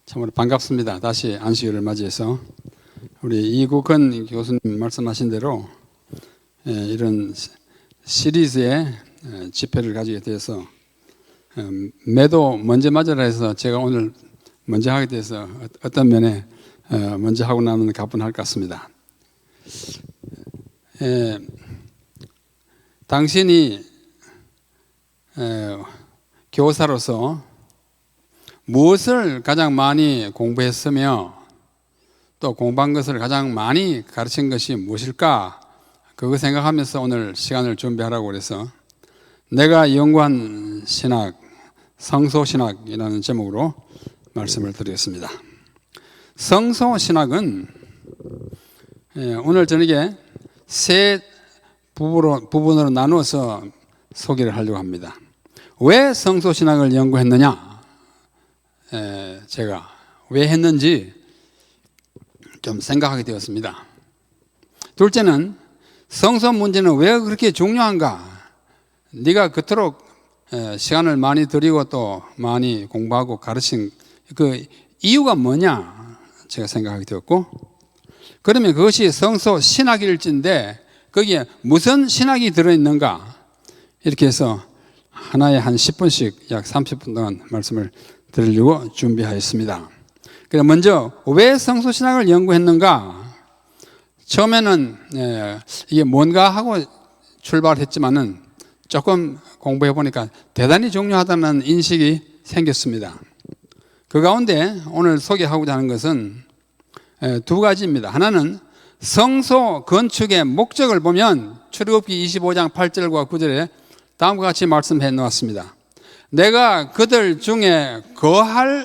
참으로 반갑습니다. 다시 안식일을 맞이해서 우리 이국헌 교수님 말씀하신 대로 이런 시리즈의 집회를 가지게 돼서 매도 먼저 맞으라 해서 제가 오늘 먼저 하게 돼서 어떤 면에 먼저 하고 나면 가뿐할 것 같습니다. 당신이 교사로서 무엇을 가장 많이 공부했으며 또 공부한 것을 가장 많이 가르친 것이 무엇일까? 그거 생각하면서 오늘 시간을 준비하라고 그래서 내가 연구한 신학, 성소신학이라는 제목으로 말씀을 드리겠습니다. 성소신학은 오늘 저녁에 세 부분으로 나누어서 소개를 하려고 합니다. 왜 성소신학을 연구했느냐? 제가 왜 했는지 좀 생각하게 되었습니다. 둘째는 성소 문제는 왜 그렇게 중요한가? 네가 그토록 시간을 많이 들이고 또 많이 공부하고 가르친 그 이유가 뭐냐? 제가 생각하게 되었고, 그러면 그것이 성소 신학일지인데 거기에 무슨 신학이 들어있는가? 이렇게 해서 하나에 한 10분씩 약 30분 동안 말씀을 드리려고 준비하였습니다. 그래 먼저 왜 성소신학을 연구했는가? 처음에는 이게 뭔가 하고 출발했지만은 조금 공부해 보니까 대단히 중요하다는 인식이 생겼습니다. 그 가운데 오늘 소개하고자 하는 것은 두 가지입니다. 하나는 성소 건축의 목적을 보면 출애굽기 25장 8절과 9절에 다음과 같이 말씀해 놓았습니다. 내가 그들 중에 거할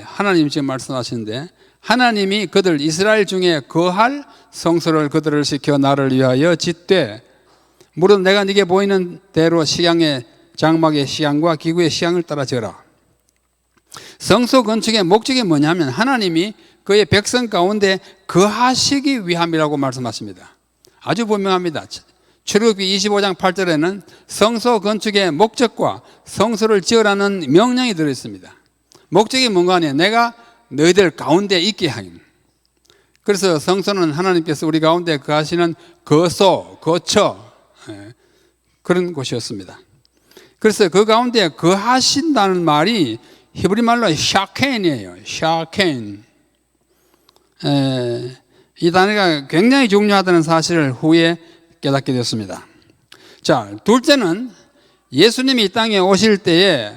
하나님 지금 말씀하시는데 하나님이 그들 이스라엘 중에 거할 성소를 그들을 시켜 나를 위하여 짓되 무릇 내가 네게 보이는 대로 식양의 장막의 식양과 기구의 식양을 따라 지어라. 성소 건축의 목적이 뭐냐면 하나님이 그의 백성 가운데 거하시기 위함이라고 말씀하십니다. 아주 분명합니다. 출애굽기 25장 8절에는 성소 건축의 목적과 성소를 지으라는 명령이 들어있습니다. 목적이 뭔가 하냐? 내가 너희들 가운데 있게 하긴. 그래서 성소는 하나님께서 우리 가운데 거하시는 거소, 거처 그런 곳이었습니다. 그래서 그 가운데 거하신다는 말이 히브리 말로 샤켄이에요. 샤켄. 이 단어가 굉장히 중요하다는 사실을 후에 깨닫게 되었습니다. 자, 둘째는 예수님이 이 땅에 오실 때에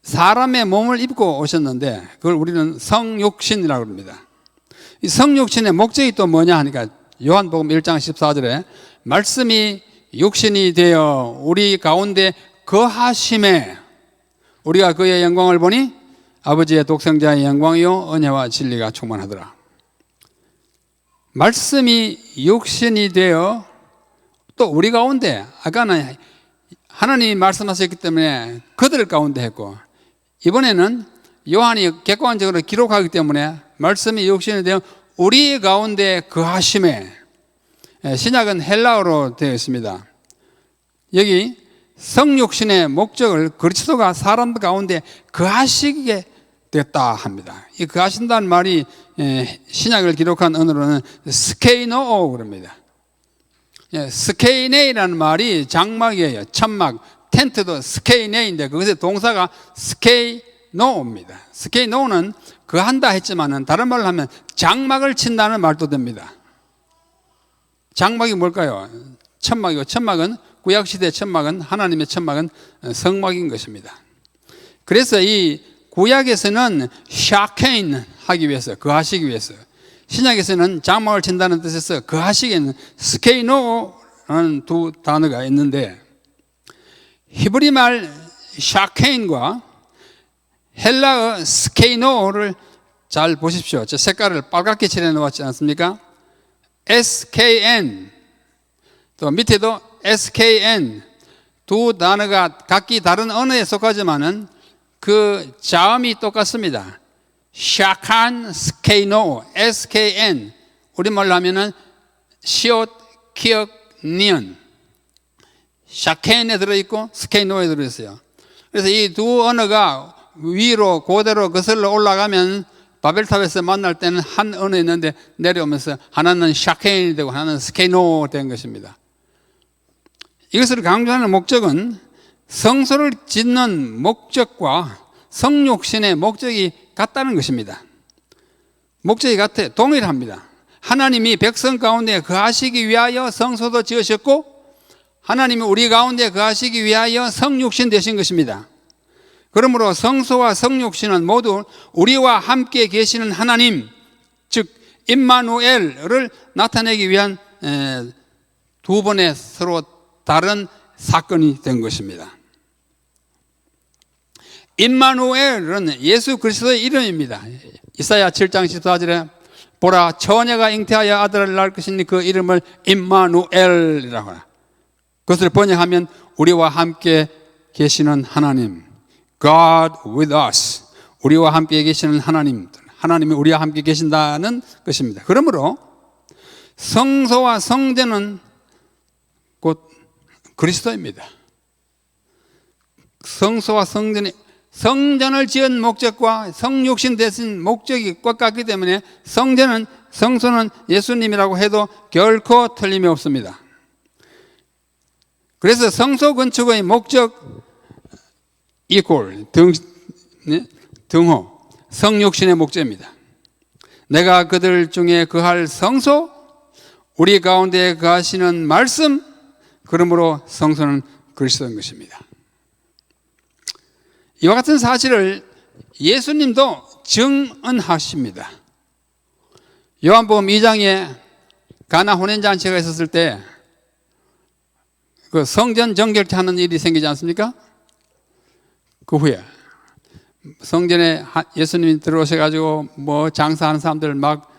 사람의 몸을 입고 오셨는데 그걸 우리는 성육신이라고 합니다. 이 성육신의 목적이 또 뭐냐 하니까 요한복음 1장 14절에 말씀이 육신이 되어 우리 가운데 거하심에 우리가 그의 영광을 보니 아버지의 독생자의 영광이요 은혜와 진리가 충만하더라. 말씀이 육신이 되어 또 우리 가운데 아까는 하나님이 말씀하셨기 때문에 그들 가운데 했고 이번에는 요한이 객관적으로 기록하기 때문에 말씀이 육신이 되어 우리 가운데 거하심에 신약은 헬라어로 되어 있습니다. 여기 성육신의 목적을 그리스도가 사람들 가운데 거하시게 됐다 합니다. 이 거하신다는 말이 신약을 기록한 언어로는 스케이노 그럽니다. 스케이네이라는 말이 장막이에요. 천막, 텐트도 스케이네인데 그것의 동사가 스케이노입니다. 스케이노는 거한다 했지만은 다른 말로 하면 장막을 친다는 말도 됩니다. 장막이 뭘까요? 천막이고 천막은 구약시대 천막은 하나님의 천막은 성막인 것입니다. 그래서 이 구약에서는 샤케인 하기 위해서 거하시기 위해서 신약에서는 장막을 친다는 뜻에서 거하시기에는 스케이노라는 두 단어가 있는데 히브리 말 샤케인과 헬라어 스케이노를 잘 보십시오. 저 색깔을 빨갛게 칠해 놓았지 않습니까? SKN 또 밑에도 SKN 두 단어가 각기 다른 언어에 속하지만은 그 자음이 똑같습니다. 샤칸, 스케이노, SKN 우리말로 하면은 시옷, 키역, 니은 샤켄에 들어있고 스케이노에 들어있어요. 그래서 이 두 언어가 위로 그대로 거슬러 올라가면 바벨탑에서 만날 때는 한 언어 있는데 내려오면서 하나는 샤케인이 되고 하나는 스케노 된 것입니다. 이것을 강조하는 목적은 성소를 짓는 목적과 성육신의 목적이 같다는 것입니다. 목적이 같아요. 동일합니다. 하나님이 백성 가운데 거하시기 위하여 성소도 지으셨고 하나님이 우리 가운데 거하시기 위하여 성육신 되신 것입니다. 그러므로 성소와 성육신은 모두 우리와 함께 계시는 하나님, 즉 임마누엘을 나타내기 위한 두 번의 서로 다른 사건이 된 것입니다. 임마누엘은 예수 그리스도의 이름입니다. 이사야 7장 14절에 보라 처녀가 잉태하여 아들을 낳을 것이니 그 이름을 임마누엘이라고 하라. 그것을 번역하면 우리와 함께 계시는 하나님, God with us, 우리와 함께 계시는 하나님, 하나님이 우리와 함께 계신다는 것입니다. 그러므로 성소와 성전은 곧 그리스도입니다. 성소와 성전을 지은 목적과 성육신 되신 목적이 똑같기 때문에 성소는 예수님이라고 해도 결코 틀림이 없습니다. 그래서 성소 건축의 목적 이꼴 등호 성육신의 목적입니다. 내가 그들 중에 거할 성소, 우리 가운데 거하시는 말씀, 그러므로 성소는 그리스도인 것입니다. 이와 같은 사실을 예수님도 증언하십니다. 요한복음 2장에 가나 혼인잔치가 있었을 때 그 성전 정결케 하는 일이 생기지 않습니까? 그 후에 성전에 예수님이 들어오셔가지고 뭐 장사하는 사람들 막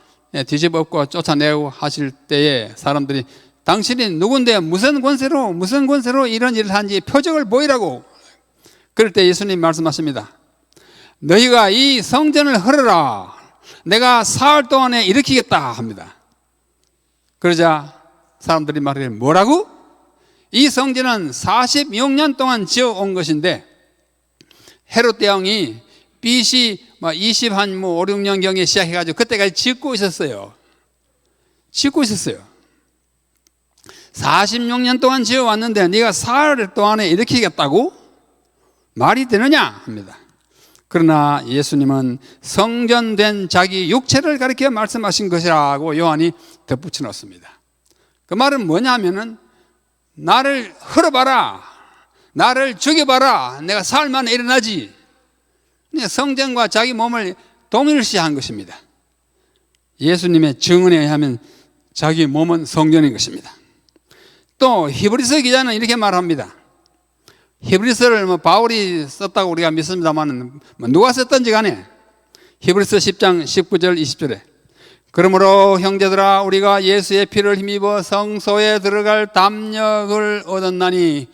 뒤집어 엎고 쫓아내고 하실 때에 사람들이 당신이 누군데 무슨 권세로 이런 일을 하는지 표적을 보이라고. 그럴 때 예수님 말씀하십니다. 너희가 이 성전을 헐어라. 내가 사흘 동안에 일으키겠다 합니다. 그러자 사람들이 말해요. 뭐라고? 이 성전은 46년 동안 지어온 것인데 헤롯 대왕이 BC 5, 6년경에 시작해가지고 그때까지 짓고 있었어요. 46년 동안 지어왔는데 네가 사흘 동안에 일으키겠다고? 말이 되느냐 합니다. 그러나 예수님은 성전된 자기 육체를 가리켜 말씀하신 것이라고 요한이 덧붙여 놓습니다. 그 말은 뭐냐면은 나를 헐어봐라, 나를 죽여봐라, 내가 사흘 만에 일어나지. 성전과 자기 몸을 동일시한 것입니다. 예수님의 증언에 의하면 자기 몸은 성전인 것입니다. 또 히브리서 기자는 이렇게 말합니다. 히브리서를 바울이 썼다고 우리가 믿습니다만 누가 썼던지 간에 히브리서 10장 19절 20절에 그러므로 형제들아 우리가 예수의 피를 힘입어 성소에 들어갈 담력을 얻었나니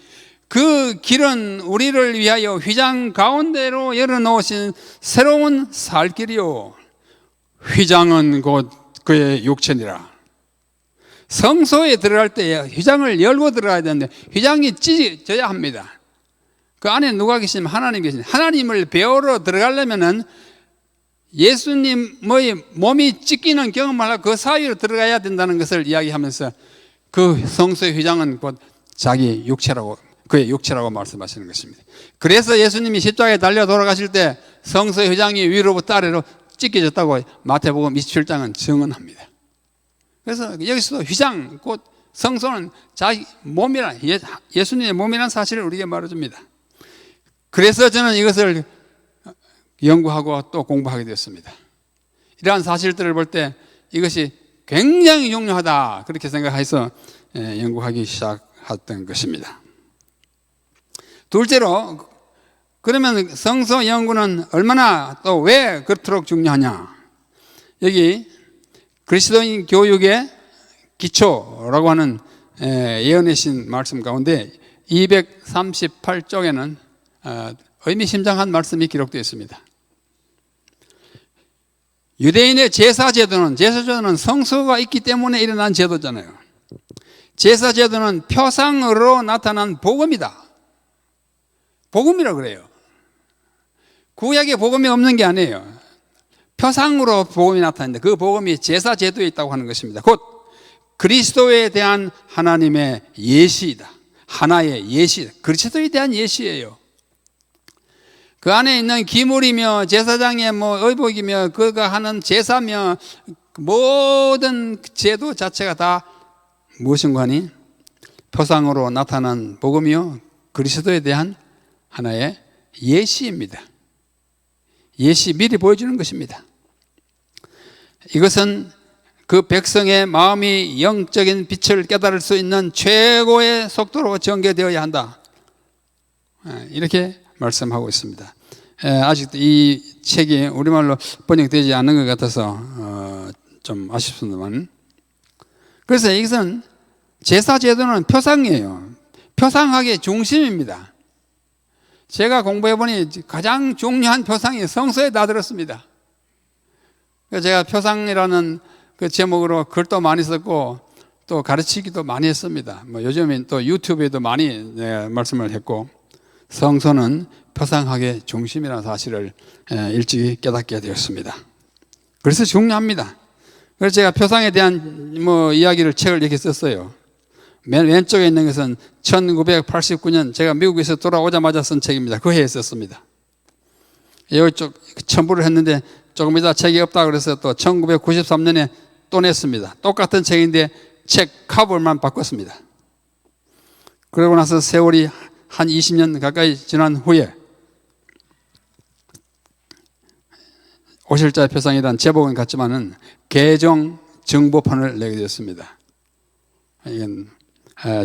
그 길은 우리를 위하여 휘장 가운데로 열어놓으신 새로운 살 길이요 휘장은 곧 그의 육체니라. 성소에 들어갈 때 휘장을 열고 들어가야 되는데 휘장이 찢어져야 합니다. 그 안에 누가 계시면 하나님 계십니다. 하나님을 배우러 들어가려면은 예수님의 몸이 찢기는 경험을 하고 그 사이로 들어가야 된다는 것을 이야기하면서 그 성소의 휘장은 곧 자기 육체라고, 그의 육체라고 말씀하시는 것입니다. 그래서 예수님이 십자가에 달려 돌아가실 때 성소의 휘장이 위로부터 아래로 찢겨졌다고 마태복음 27장은 증언합니다. 그래서 여기서도 휘장, 곧 성소는 자기 몸이란, 예수님의 몸이라는 사실을 우리에게 말해줍니다. 그래서 저는 이것을 연구하고 또 공부하게 되었습니다. 이러한 사실들을 볼 때 이것이 굉장히 중요하다 그렇게 생각해서 연구하기 시작했던 것입니다. 둘째로 그러면 성소 연구는 얼마나 또 왜 그토록 중요하냐. 여기 그리스도인 교육의 기초라고 하는 예언의 신 말씀 가운데 238쪽에는 의미심장한 말씀이 기록되어 있습니다. 유대인의 제사제도는 성소가 있기 때문에 일어난 제도잖아요. 제사제도는 표상으로 나타난 복음이다. 복음이라고 그래요. 구약에 복음이 없는 게 아니에요. 표상으로 복음이 나타나는데 그 복음이 제사 제도에 있다고 하는 것입니다. 곧 그리스도에 대한 하나님의 예시이다. 하나의 예시, 그리스도에 대한 예시예요. 그 안에 있는 기물이며 제사장의 의복이며 그가 하는 제사며 모든 제도 자체가 다 무엇인가 하니 표상으로 나타난 복음이요 그리스도에 대한 하나의 예시입니다. 예시, 미리 보여주는 것입니다. 이것은 그 백성의 마음이 영적인 빛을 깨달을 수 있는 최고의 속도로 전개되어야 한다. 이렇게 말씀하고 있습니다. 아직도 이 책이 우리말로 번역되지 않은 것 같아서 좀 아쉽습니다만, 그래서 이것은 제사 제도는 표상이에요. 표상학의 중심입니다. 제가 공부해보니 가장 중요한 표상이 성서에 다 들었습니다. 제가 표상이라는 그 제목으로 글도 많이 썼고 또 가르치기도 많이 했습니다. 요즘엔 또 유튜브에도 많이 말씀을 했고, 성서는 표상학의 중심이라는 사실을 일찍이 깨닫게 되었습니다. 그래서 중요합니다. 그래서 제가 표상에 대한 이야기를 책을 이렇게 썼어요. 맨 왼쪽에 있는 것은 1989년 제가 미국에서 돌아오자마자 쓴 책입니다. 그 해에 썼습니다. 이쪽 첨부를 했는데 조금 이따 책이 없다 그래서 또 1993년에 또 냈습니다. 똑같은 책인데 책 커버만 바꿨습니다. 그러고 나서 세월이 한 20년 가까이 지난 후에 오실자의 표상이란 제목은 같지만은 개정 정보판을 내게 되었습니다. 이건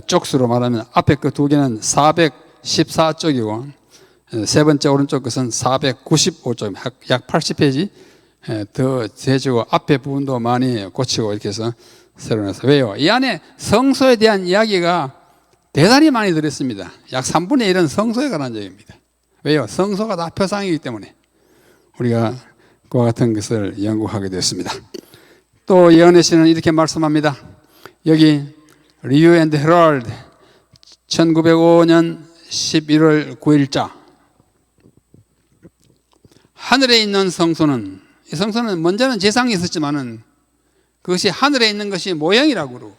쪽수로 말하면 앞에 그 두 개는 414쪽이고 세 번째 오른쪽 것은 495쪽, 약 80페이지 더 재지고 앞에 부분도 많이 고치고 이렇게 해서 새로 내서. 왜요? 이 안에 성소에 대한 이야기가 대단히 많이 들었습니다. 약 3분의 1은 성소에 관한 얘기입니다. 왜요? 성소가 다 표상이기 때문에 우리가 그와 같은 것을 연구하게 되었습니다. 또 예언의 시는 이렇게 말씀합니다. 여기 리뷰 앤드 헤럴드 1905년 11월 9일자 하늘에 있는 성소는, 이 성소는 먼저는 지상에 있었지만은 그것이 하늘에 있는 것이 모형이라고 그러고,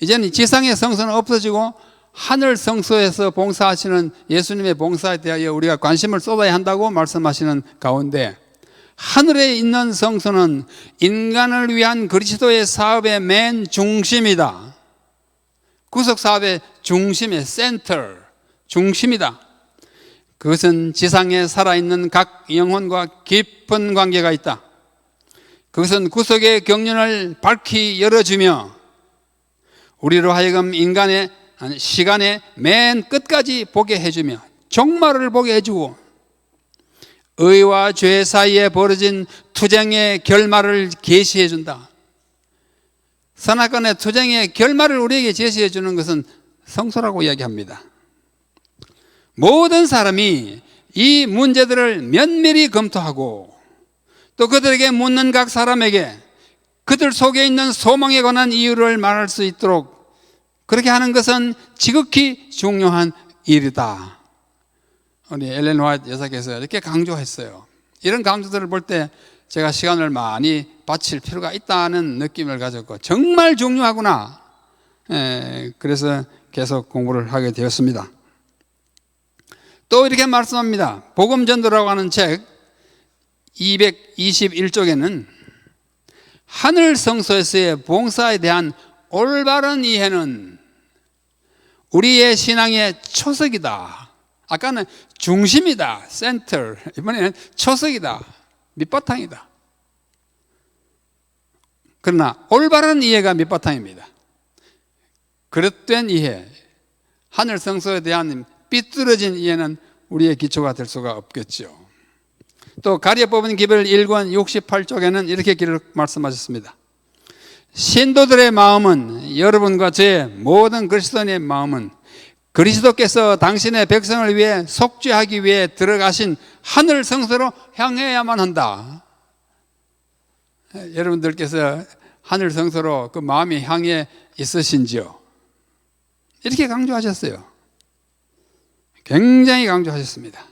이제는 지상의 성소는 없어지고 하늘 성소에서 봉사하시는 예수님의 봉사에 대하여 우리가 관심을 쏟아야 한다고 말씀하시는 가운데, 하늘에 있는 성소는 인간을 위한 그리스도의 사업의 맨 중심이다. 구속 사업의 중심의 센터, 중심이다. 그것은 지상에 살아있는 각 영혼과 깊은 관계가 있다. 그것은 구속의 경륜을 밝히 열어주며 우리로 하여금 인간의 시간의 맨 끝까지 보게 해주며 종말을 보게 해주고 의와 죄 사이에 벌어진 투쟁의 결말을 계시해 준다. 선악간의 투쟁의 결말을 우리에게 제시해 주는 것은 성소라고 이야기합니다. 모든 사람이 이 문제들을 면밀히 검토하고 또 그들에게 묻는 각 사람에게 그들 속에 있는 소망에 관한 이유를 말할 수 있도록 그렇게 하는 것은 지극히 중요한 일이다. 우리 엘렌 화이트 여사께서 이렇게 강조했어요. 이런 강조들을 볼 때 제가 시간을 많이 바칠 필요가 있다는 느낌을 가졌고 정말 중요하구나. 그래서 계속 공부를 하게 되었습니다. 또 이렇게 말씀합니다. 복음전도라고 하는 책 221쪽에는 하늘 성소에서의 봉사에 대한 올바른 이해는 우리의 신앙의 초석이다. 아까는 중심이다, 센터. 이번에는 초석이다, 밑바탕이다. 그러나 올바른 이해가 밑바탕입니다. 그릇된 이해, 하늘 성소에 대한 삐뚤어진 이해는 우리의 기초가 될 수가 없겠죠. 또 가리에 뽑은 기별 1권 68쪽에는 이렇게 말씀하셨습니다. 신도들의 마음은, 여러분과 저의 모든 그리스도인의 마음은 그리스도께서 당신의 백성을 위해 속죄하기 위해 들어가신 하늘 성소로 향해야만 한다. 여러분들께서 하늘 성소로 그 마음이 향해 있으신지요? 이렇게 강조하셨어요. 굉장히 강조하셨습니다.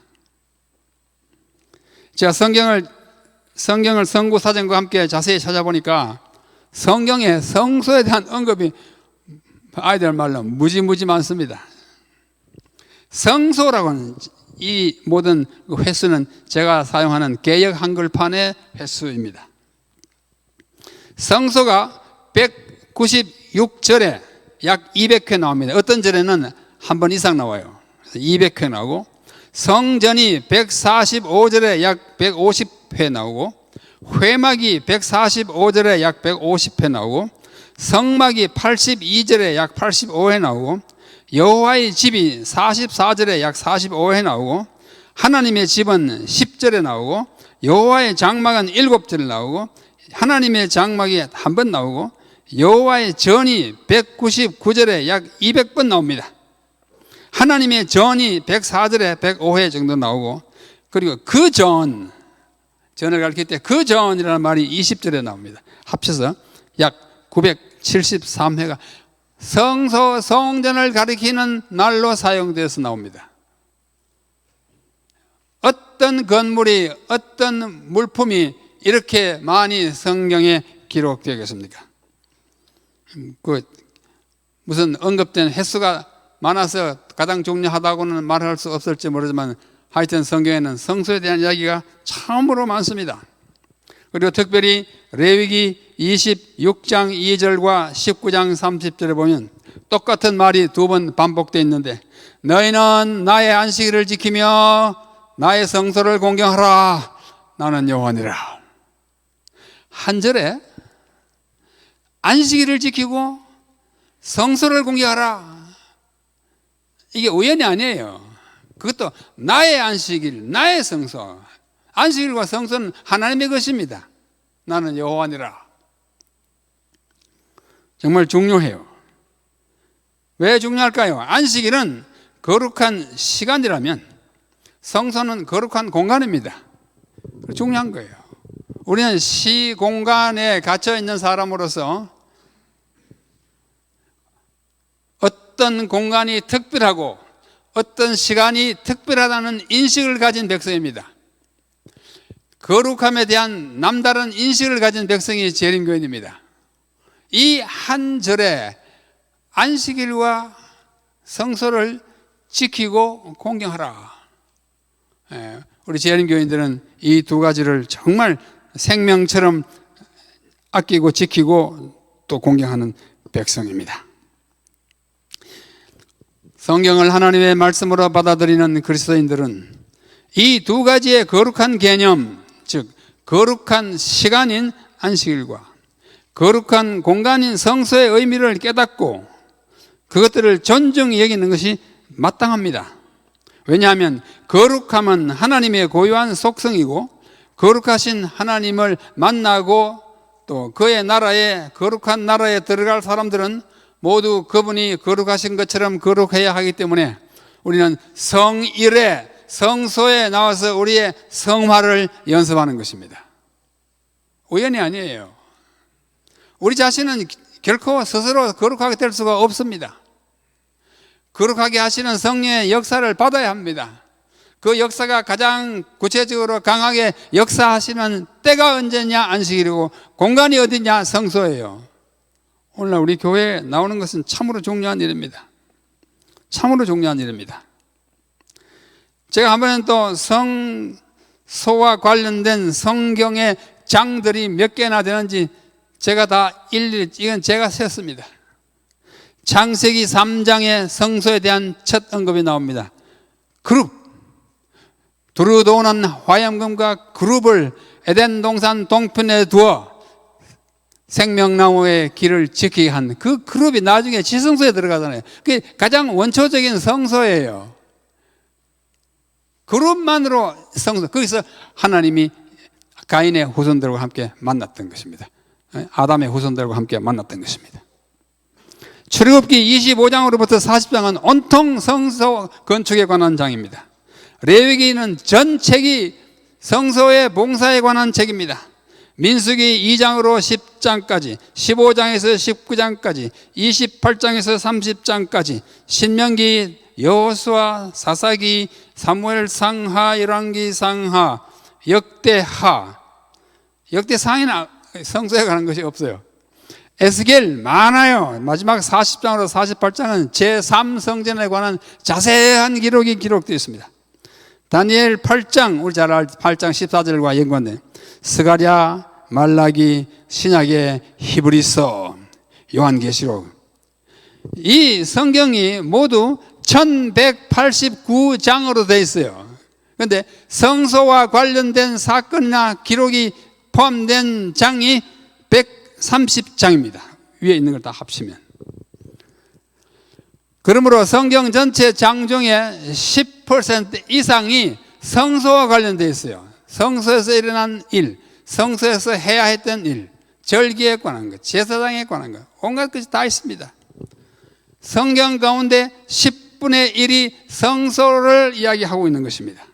제가 성경을 성구사전과 함께 자세히 찾아보니까 성경에 성소에 대한 언급이 아이들 말로 무지무지 많습니다. 성소라고는 이 모든 횟수는 제가 사용하는 개역 한글판의 횟수입니다. 성소가 196절에 약 200회 나옵니다. 어떤 절에는 한 번 이상 나와요. 200회 나오고, 성전이 145절에 약 150회 나오고, 회막이 145절에 약 150회 나오고, 성막이 82절에 약 85회 나오고, 여호와의 집이 44절에 약 45회 나오고, 하나님의 집은 10절에 나오고, 여호와의 장막은 7절에 나오고, 하나님의 장막이 한 번 나오고, 여호와의 전이 199절에 약 200번 나옵니다. 하나님의 전이 104절에 105회 정도 나오고, 그리고 그 전을 가리킬 때 그 전이라는 말이 20절에 나옵니다. 합쳐서 약 973회가 성소 성전을 가리키는 날로 사용돼서 나옵니다. 어떤 건물이, 어떤 물품이 이렇게 많이 성경에 기록되겠습니까? 무슨 언급된 횟수가 많아서 가장 중요하다고는 말할 수 없을지 모르지만, 하여튼 성경에는 성소에 대한 이야기가 참으로 많습니다. 그리고 특별히 레위기 26장 2절과 19장 30절에 보면 똑같은 말이 두 번 반복되어 있는데, 너희는 나의 안식일을 지키며 나의 성소를 공경하라. 나는 여호와니라. 한 절에 안식일을 지키고 성소를 공경하라. 이게 우연이 아니에요. 그것도 나의 안식일, 나의 성소. 안식일과 성소는 하나님의 것입니다. 나는 여호와니라. 정말 중요해요. 왜 중요할까요? 안식일은 거룩한 시간이라면 성소는 거룩한 공간입니다. 중요한 거예요. 우리는 시공간에 갇혀 있는 사람으로서 어떤 공간이 특별하고 어떤 시간이 특별하다는 인식을 가진 백성입니다. 거룩함에 대한 남다른 인식을 가진 백성이 재림교인입니다. 이 한 절에 안식일과 성소를 지키고 공경하라. 우리 재림교인들은 이 두 가지를 정말 생명처럼 아끼고 지키고 또 공경하는 백성입니다. 성경을 하나님의 말씀으로 받아들이는 그리스도인들은 이 두 가지의 거룩한 개념, 즉 거룩한 시간인 안식일과 거룩한 공간인 성소의 의미를 깨닫고 그것들을 존중히 여기는 것이 마땅합니다. 왜냐하면 거룩함은 하나님의 고유한 속성이고, 거룩하신 하나님을 만나고 또 그의 나라에, 거룩한 나라에 들어갈 사람들은 모두 그분이 거룩하신 것처럼 거룩해야 하기 때문에 우리는 성일에, 성소에 나와서 우리의 성화를 연습하는 것입니다. 우연이 아니에요. 우리 자신은 결코 스스로 거룩하게 될 수가 없습니다. 거룩하게 하시는 성령의 역사를 받아야 합니다. 그 역사가 가장 구체적으로 강하게 역사하시는 때가 언제냐? 안식일이고, 공간이 어디냐? 성소예요. 오늘날 우리 교회에 나오는 것은 참으로 중요한 일입니다. 참으로 중요한 일입니다. 제가 한번은 또 성소와 관련된 성경의 장들이 몇 개나 되는지 제가 다 일일이, 이건 제가 셌습니다. 창세기 3장에 성소에 대한 첫 언급이 나옵니다. 그룹, 두루도는 화염금과 그룹을 에덴 동산 동편에 두어 생명나무의 길을 지키게 한 그 그룹이 나중에 지성소에 들어가잖아요. 그게 가장 원초적인 성소예요. 그룹만으로 성소, 거기서 하나님이 가인의 후손들과 함께 만났던 것입니다. 아담의 후손들과 함께 만났던 것입니다. 출애굽기 25장으로부터 40장은 온통 성소 건축에 관한 장입니다. 레위기는 전 책이 성소의 봉사에 관한 책입니다. 민수기 2장으로 10장까지, 15장에서 19장까지, 28장에서 30장까지, 신명기, 여호수아, 사사기, 사무엘 상하, 열왕기 상하, 역대하, 역대상에는 성소에 가는 것이 없어요. 에스겔 많아요. 마지막 40장으로 48장은 제3성전에 관한 자세한 기록이 기록되어 있습니다. 다니엘 8장, 우리 잘 알 8장 14절과 연관된 스가랴, 말라기, 신약의 히브리서, 요한계시록, 이 성경이 모두 1189장으로 되어 있어요. 그런데 성소와 관련된 사건이나 기록이 포함된 장이 130장입니다. 위에 있는 걸 다 합치면. 그러므로 성경 전체 장 중에 10% 이상이 성소와 관련되어 있어요. 성소에서 일어난 일, 성소에서 해야 했던 일, 절기에 관한 것, 제사장에 관한 것, 온갖 것이 다 있습니다. 성경 가운데 10분의 1이 성소를 이야기하고 있는 것입니다.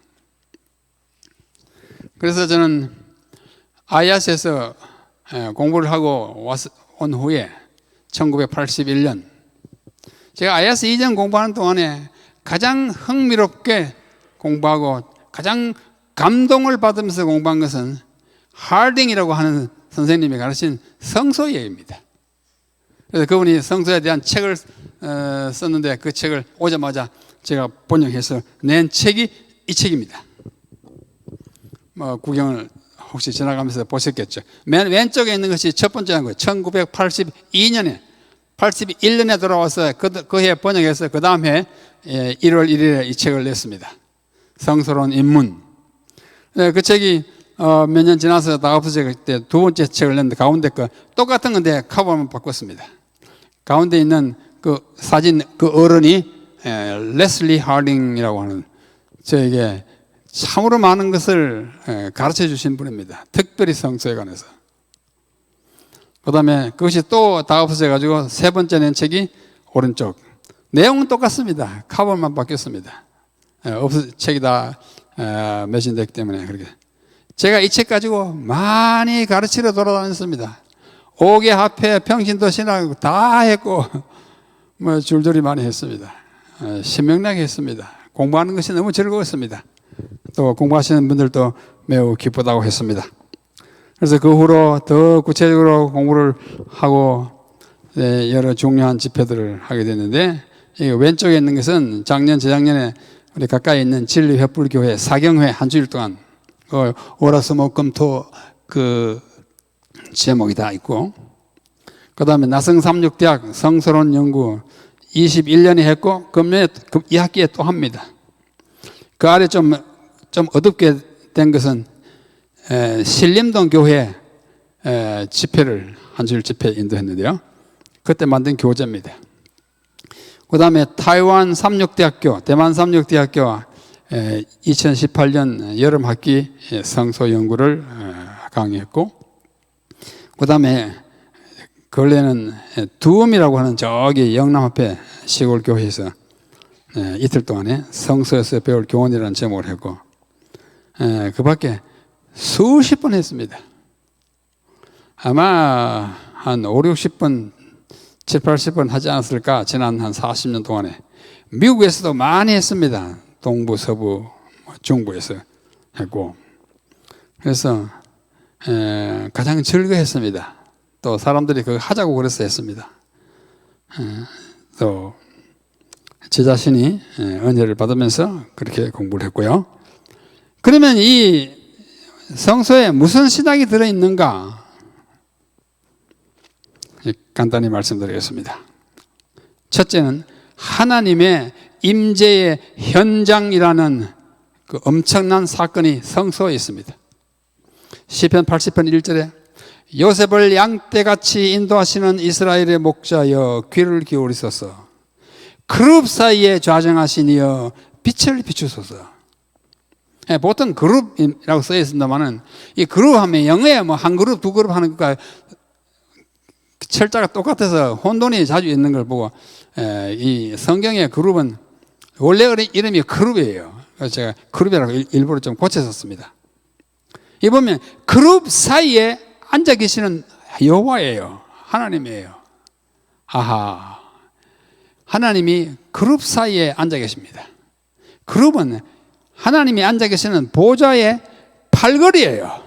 그래서 저는 아야스에서 공부를 하고 온 후에 1981년 제가 아야스 이전 공부하는 동안에 가장 흥미롭게 공부하고 가장 감동을 받으면서 공부한 것은 하딩이라고 하는 선생님이 가르친 성소예입니다. 그래서 그분이 성소에 대한 책을 썼는데 그 책을 오자마자 제가 번역해서 낸 책이 이 책입니다. 구경을 혹시 지나가면서 보셨겠죠. 맨 왼쪽에 있는 것이 첫 번째인 거예요. 1982년에 81년에 돌아와서 그 해 번역해서 그 다음 해 1월 1일에 이 책을 냈습니다. 성소로운 입문. 그 책이 몇 년 지나서 다 없어져 때 두 번째 책을 냈는데 가운데 거 똑같은 건데 커버만 바꿨습니다. 가운데 있는 그 사진 그 어른이 레슬리 하딩이라고 하는 저에게 참으로 많은 것을 가르쳐 주신 분입니다. 특별히 성소에 관해서. 그 다음에 그것이 또 다 없어져 가지고 세 번째 낸 책이 오른쪽. 내용은 똑같습니다. 카본만 바뀌었습니다. 책이 다 매진됐기 때문에 그렇게. 제가 이 책 가지고 많이 가르치러 돌아다녔습니다. 5개 합회, 평신도 신학 다 했고 줄줄이 많이 했습니다. 신명나게 했습니다. 공부하는 것이 너무 즐거웠습니다. 또 공부하시는 분들도 매우 기쁘다고 했습니다. 그래서 그 후로 더 구체적으로 공부를 하고 여러 중요한 집회들을 하게 됐는데 왼쪽에 있는 것은 작년, 재작년에 우리 가까이 있는 진리횃불교회 사경회 한 주일 동안 월화수목금토 그 제목이 다 있고 그 다음에 나성삼육대학 성서론 연구 21년에 했고 금년에 2학기에 또 합니다. 그 아래 좀 어둡게 된 것은 신림동 교회 집회를 한 주일 집회 인도했는데요. 그때 만든 교재입니다. 그 다음에 타이완 삼육대학교, 대만 삼육대학교와 2018년 여름 학기 성소 연구를 강의했고 그 다음에 근래는 두음이라고 하는 저기 영남 앞에 시골 교회에서 이틀 동안에 성서에서 배울 교훈이라는 제목을 했고 그 밖에 수십 번 했습니다. 아마 한 5, 60번 7, 80번 하지 않았을까 지난 한 40년 동안에 미국에서도 많이 했습니다. 동부, 서부, 중부에서 했고 그래서 가장 즐거웠습니다. 또 사람들이 그거 하자고 그래서 했습니다. 또 제 자신이 은혜를 받으면서 그렇게 공부를 했고요. 그러면 이 성소에 무슨 신학이 들어있는가? 간단히 말씀드리겠습니다. 첫째는 하나님의 임재의 현장이라는 그 엄청난 사건이 성소에 있습니다. 시편 80편 1절에 요셉을 양떼같이 인도하시는 이스라엘의 목자여 귀를 기울이소서 그룹 사이에 좌정하신 이여 빛을 비추소서. 보통 그룹이라고 써 있습니다만은 이 그룹 하면 영어에 뭐 한 그룹 두 그룹 하는 것과 철자가 똑같아서 혼돈이 자주 있는 걸 보고 이 성경의 그룹은 원래 이름이 그룹이에요. 그래서 제가 그룹이라고 일부러 좀 고쳤었습니다. 이 보면 그룹 사이에 앉아 계시는 여호와예요. 하나님이에요. 아하. 하나님이 그룹 사이에 앉아 계십니다. 그룹은 하나님이 앉아 계시는 보좌의 팔걸이에요.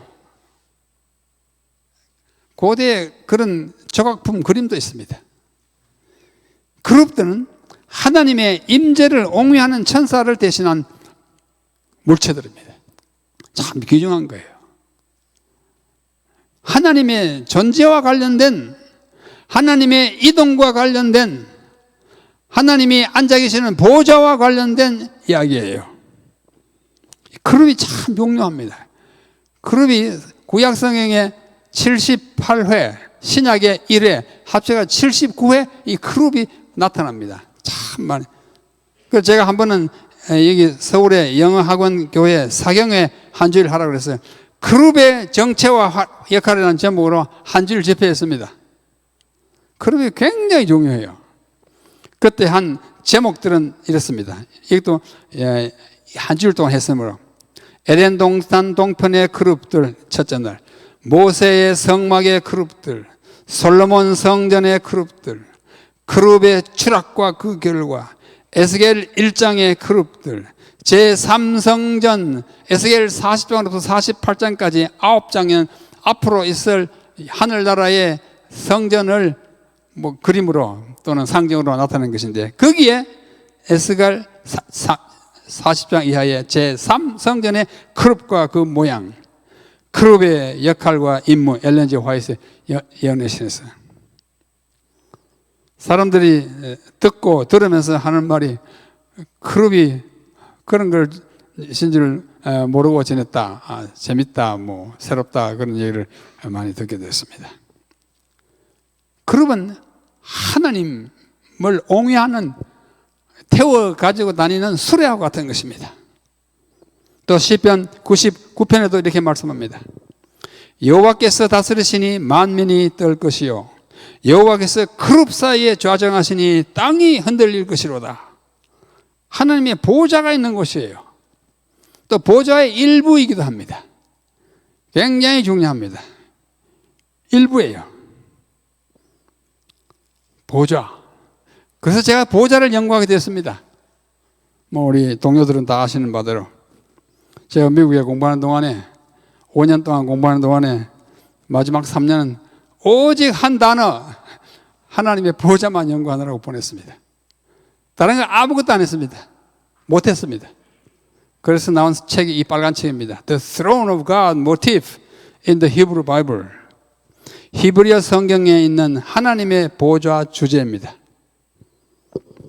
고대에 그런 조각품 그림도 있습니다. 그룹들은 하나님의 임재를 옹위하는 천사를 대신한 물체들입니다. 참 귀중한 거예요. 하나님의 존재와 관련된, 하나님의 이동과 관련된, 하나님이 앉아 계시는 보좌와 관련된 이야기예요. 그룹이 참 용료합니다. 그룹이 구약성경에 78회, 신약의 1회, 합체가 79회 이 그룹이 나타납니다. 참 많이. 그래서 제가 한 번은 여기 서울의 영어학원 교회 사경회 한 주일 하라고 그랬어요. 그룹의 정체와 역할이라는 제목으로 한 주일 집회했습니다. 그룹이 굉장히 중요해요. 그때 한 제목들은 이렇습니다. 이것도 한 주일 동안 했으므로 에덴 동산 동편의 그룹들 첫째 날, 모세의 성막의 그룹들, 솔로몬 성전의 그룹들, 그룹의 추락과 그 결과, 에스겔 1장의 그룹들, 제3성전 에스겔 40장부터 48장까지 9장은 앞으로 있을 하늘나라의 성전을 뭐 그림으로 또는 상징으로 나타낸 것인데, 거기에 에스겔 40장 이하의 제3성전의 그룹과 그 모양, 그룹의 역할과 임무, 엘렌 G 화이트의 예언했어요. 사람들이 듣고 들으면서 하는 말이 그룹이 그런 걸 신지를 모르고 지냈다, 재밌다, 뭐 새롭다, 그런 얘기를 많이 듣게 됐습니다. 그룹은 하나님을 옹위하는, 태워 가지고 다니는 수레와 같은 것입니다. 또 시편 99편에도 이렇게 말씀합니다. 여호와께서 다스리시니 만민이 떨 것이요, 여호와께서 그룹 사이에 좌정하시니 땅이 흔들릴 것이로다. 하나님의 보좌가 있는 곳이에요. 또 보좌의 일부이기도 합니다. 굉장히 중요합니다. 일부예요. 보좌. 그래서 제가 보좌를 연구하게 됐습니다. 뭐 우리 동료들은 다 아시는 바대로 제가 미국에 공부하는 동안에, 5년 동안 공부하는 동안에 마지막 3년은 오직 한 단어, 하나님의 보좌만 연구하느라고 보냈습니다. 다른 거 아무것도 안 했습니다. 못했습니다. 그래서 나온 책이 이 빨간 책입니다. The Throne of God Motif in the Hebrew Bible. 히브리어 성경에 있는 하나님의 보좌 주제입니다.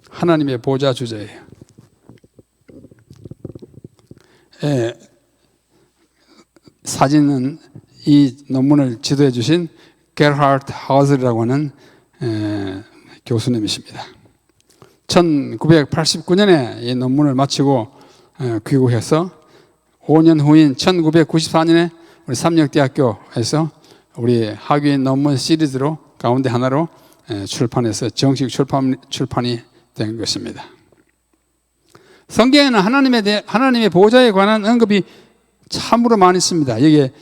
하나님의 보좌 주제예요. 사진은 이 논문을 지도해 주신 게르하르트 하우슬이라고 하는 교수님이십니다. 1989년에 이 논문을 마치고 귀국해서 5년 후인 1994년에 우리 삼력대학교에서 우리 학위인 논문 시리즈로 가운데 하나로 출판해서 정식 출판이 된 것입니다. 성경에는 하나님의 보좌에 관한 언급이 참으로 많이 있습니다. 여기에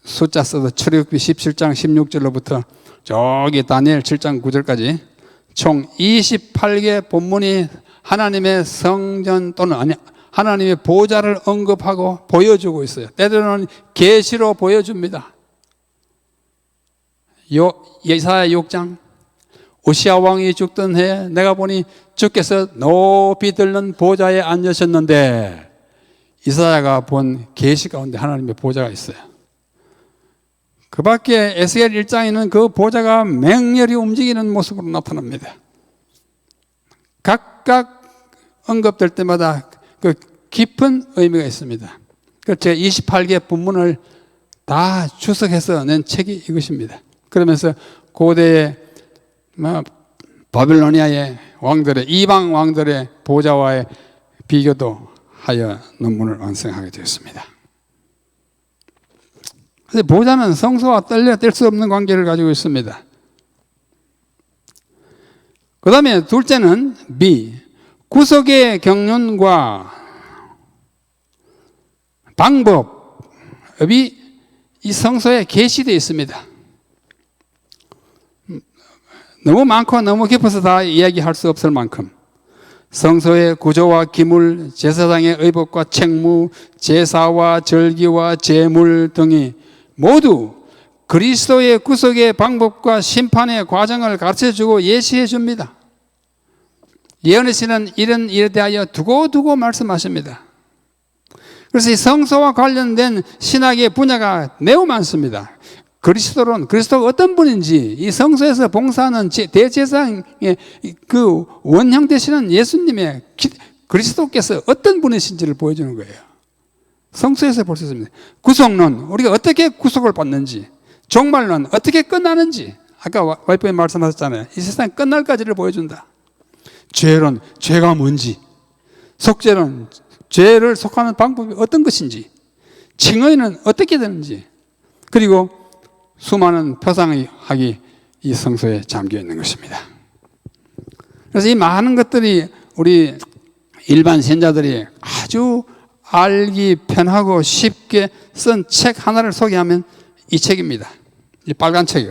숫자 써서 출애굽기 17장 16절로부터 저기 다니엘 7장 9절까지 총 28개 본문이 하나님의 성전 또는 하나님의 보좌를 언급하고 보여주고 있어요. 때로는 계시로 보여줍니다. 예사야 6장, 오시아 왕이 죽던 해에 내가 보니 주께서 높이 들는 보좌에 앉으셨는데, 이사야가 본 계시 가운데 하나님의 보좌가 있어요. 그 밖에 에스겔 1장에는 그 보좌가 맹렬히 움직이는 모습으로 나타납니다. 각각 언급될 때마다 그 깊은 의미가 있습니다. 제가 28개 본문을 다 주석해서 낸 책이 이것입니다. 그러면서 고대의 바빌로니아의 왕들의, 이방 왕들의 보좌와의 비교도 하여 논문을 완성하게 되었습니다. 그런데 보좌는 성소와 뗄 수 없는 관계를 가지고 있습니다. 그 다음에 둘째는 B, 구속의 경륜과 방법이 이 성소에 계시되어 있습니다. 너무 많고 너무 깊어서 다 이야기할 수 없을 만큼 성소의 구조와 기물, 제사장의 의복과 책무, 제사와 절기와 제물 등이 모두 그리스도의 구속의 방법과 심판의 과정을 가르쳐주고 예시해 줍니다. 예언의 신은 이런 일에 대하여 두고두고 말씀하십니다. 그래서 이 성소와 관련된 신학의 분야가 매우 많습니다. 그리스도가 어떤 분인지, 이 성소에서 봉사하는 대제사장의 그 원형 되시는 예수님의 그리스도께서 어떤 분이신지를 보여주는 거예요. 성소에서 볼 수 있습니다. 구속론, 우리가 어떻게 구속을 받는지, 종말론, 어떻게 끝나는지, 아까 와이프님 말씀하셨잖아요. 이 세상 끝날까지를 보여준다. 죄론, 죄가 뭔지, 속죄론, 죄를 속하는 방법이 어떤 것인지, 칭의는 어떻게 되는지, 그리고 수많은 표상학이 이 성소에 잠겨 있는 것입니다. 그래서 이 많은 것들이 우리 일반 신자들이 아주 알기 편하고 쉽게 쓴 책 하나를 소개하면 이 책입니다. 이 빨간 책이요.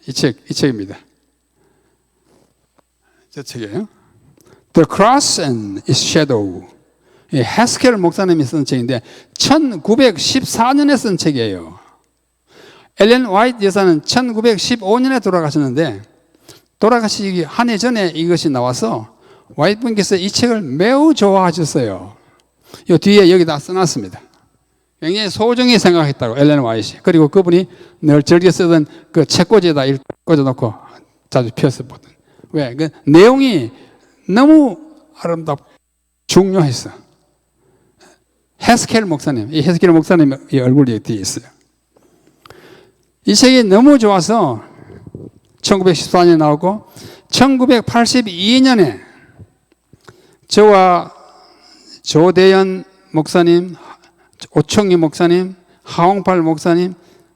이 책입니다. 저 책이에요. The Cross and Its Shadow. 헤스켈 목사님이 쓴 책인데 1914년에 쓴 책이에요. 엘렌 화이트 여사는 1915년에 돌아가셨는데 돌아가시기 한 해 전에 이것이 나와서 화이트 분께서 이 책을 매우 좋아하셨어요. 이 뒤에 여기다 써놨습니다. 굉장히 소중히 생각했다고 엘렌 화이트이. 그리고 그분이 늘 즐겨 쓰던 그 책꽂이에다 꽂아놓고 자주 펴서 보던. 왜? 그 내용이 너무 아름답고 중요했어. 헤스켈 목사님, 이 헤스켈 목사님의 얼굴이 뒤에 있어요. 이 책이 너무 좋아서 1914년에 나오고 1982년에 저와 조대현 목사님, 오청희 목사님, 하홍팔 목사님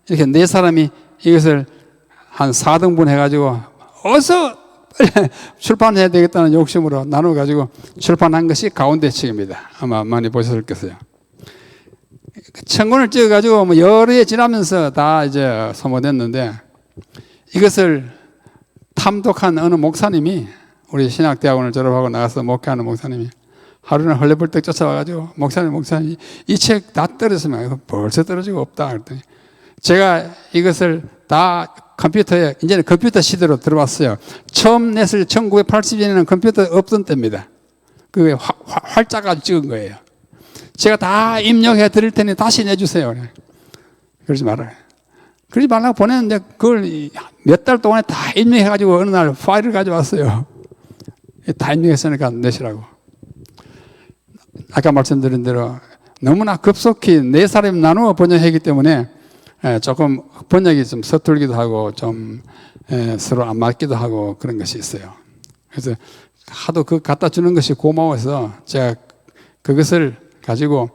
이렇게 네 사람이 이것을 한 4등분 해가지고 어서 출판해야 되겠다는 욕심으로 나눠가지고 출판한 것이 가운데 책입니다. 아마 많이 보셨을 것이에요. 천권을 찍어가지고 뭐 여러 해 지나면서 다 이제 소모됐는데 이것을 탐독한 어느 목사님이 우리 신학대학원을 졸업하고 나가서 목회하는 목사님이 하루는 헐레벌떡 쫓아와가지고 목사님 이 책 다 떨어졌으면 벌써 떨어지고 없다 그랬더니 제가 이것을 다 컴퓨터에 이제는 컴퓨터 시대로 들어왔어요. 처음 냈을 1980년에는 컴퓨터 없던 때입니다. 그게 활자가 찍은 거예요. 제가 다 입력해 드릴 테니 다시 내주세요. 그러지 말아요. 그러지 말라고 보냈는데 그걸 몇 달 동안에 다 입력해가지고 어느 날 파일을 가져왔어요. 다 입력했으니까 내시라고. 아까 말씀드린 대로 너무나 급속히 네 사람이 나누어 번역하기 때문에 조금 번역이 좀 서툴기도 하고 좀 서로 안 맞기도 하고 그런 것이 있어요. 그래서 하도 그 갖다 주는 것이 고마워서 제가 그것을 가지고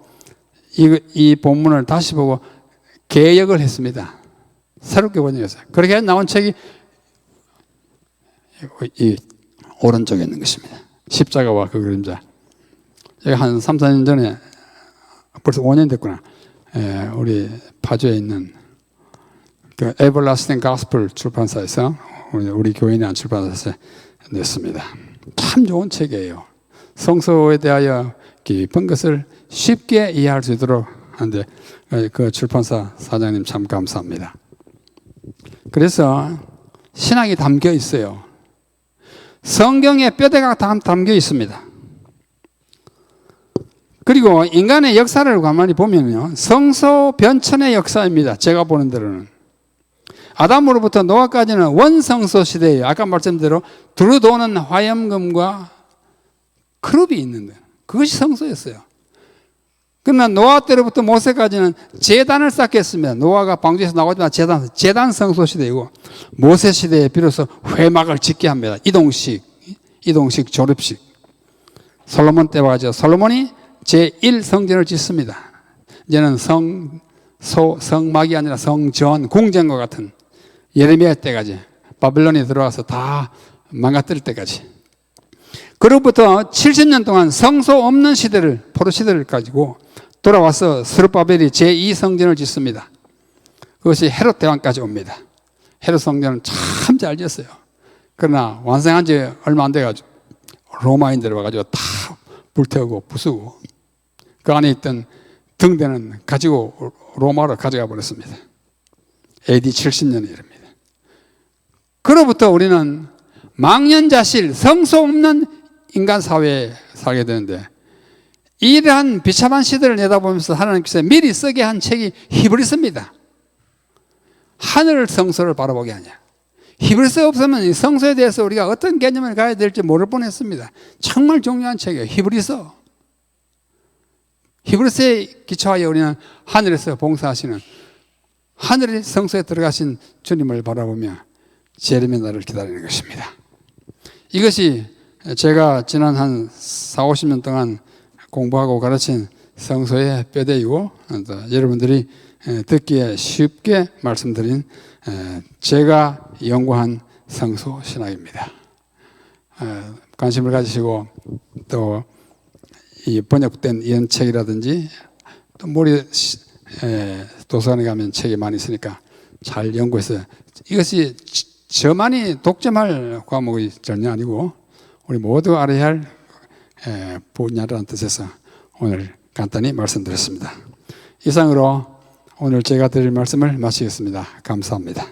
이 본문을 다시 보고 개역을 했습니다. 새롭게 번역했어요. 그렇게 나온 책이 이 오른쪽에 있는 것입니다. 십자가와 그 그림자. 제가 한 3, 4년 전에 벌써 5년 됐구나. 우리 파주에 있는 그 에버라스팅 가스펠 출판사에서 우리 교인이 한 출판사에서 냈습니다. 참 좋은 책이에요. 성소에 대하여 깊은 것을 쉽게 이해할 수 있도록 하는데 그 출판사 사장님 참 감사합니다. 그래서 신학이 담겨 있어요. 성경에 뼈대가 담겨 있습니다. 그리고 인간의 역사를 가만히 보면요, 성소 변천의 역사입니다. 제가 보는 대로는 아담으로부터 노아까지는 원성소 시대예요. 아까 말씀대로 두루 도는 화염금과 크룹이 있는데 그것이 성소였어요. 그러나 노아 때로부터 모세까지는 제단을 쌓겠습니다. 노아가 방주에서 나오지만 제단 성소 시대이고 모세 시대에 비로소 회막을 짓게 합니다. 이동식 조립식. 솔로몬 때 와가지고 솔로몬이 제1성전을 짓습니다. 이제는 성막이 아니라 성전, 궁전과 같은 예레미야 때까지 바벨론이 들어와서 다 망가뜨릴 때까지. 그로부터 70년 동안 성소 없는 시대를, 포로 시대를 가지고 돌아와서 스룹바벨이 제2성전을 짓습니다. 그것이 헤롯 대왕까지 옵니다. 헤롯 성전은 참 잘 지었어요. 그러나 완성한 지 얼마 안 돼가지고 로마인들이 와가지고 다 불태우고 부수고 그 안에 있던 등대는 가지고 로마로 가져가 버렸습니다. AD 70년의 일입니다. 그로부터 우리는 망연자실, 성소 없는 인간 사회에 살게 되는데 이러한 비참한 시대를 내다보면서 하나님께서 미리 쓰게 한 책이 히브리서입니다. 하늘 성소를 바라보게 하냐. 히브리서 없으면 이 성소에 대해서 우리가 어떤 개념을 가야 될지 모를 뻔했습니다. 정말 중요한 책이에요. 히브리서. 히브리서에 기초하여 우리는 하늘에서 봉사하시는 하늘의 성소에 들어가신 주님을 바라보며 재림의 날을 기다리는 것입니다. 이것이 제가 지난 한 4, 50년 동안 공부하고 가르친 성소의 뼈대이고 여러분들이 듣기에 쉽게 말씀드린 제가 연구한 성소 신학입니다. 관심을 가지시고 또 이 번역된 이런 책이라든지 또 우리 도서관에 가면 책이 많이 있으니까 잘 연구해서 이것이 저만이 독점할 과목이 전혀 아니고 우리 모두 알아야 할 분야라는 뜻에서 오늘 간단히 말씀드렸습니다. 이상으로 오늘 제가 드릴 말씀을 마치겠습니다. 감사합니다.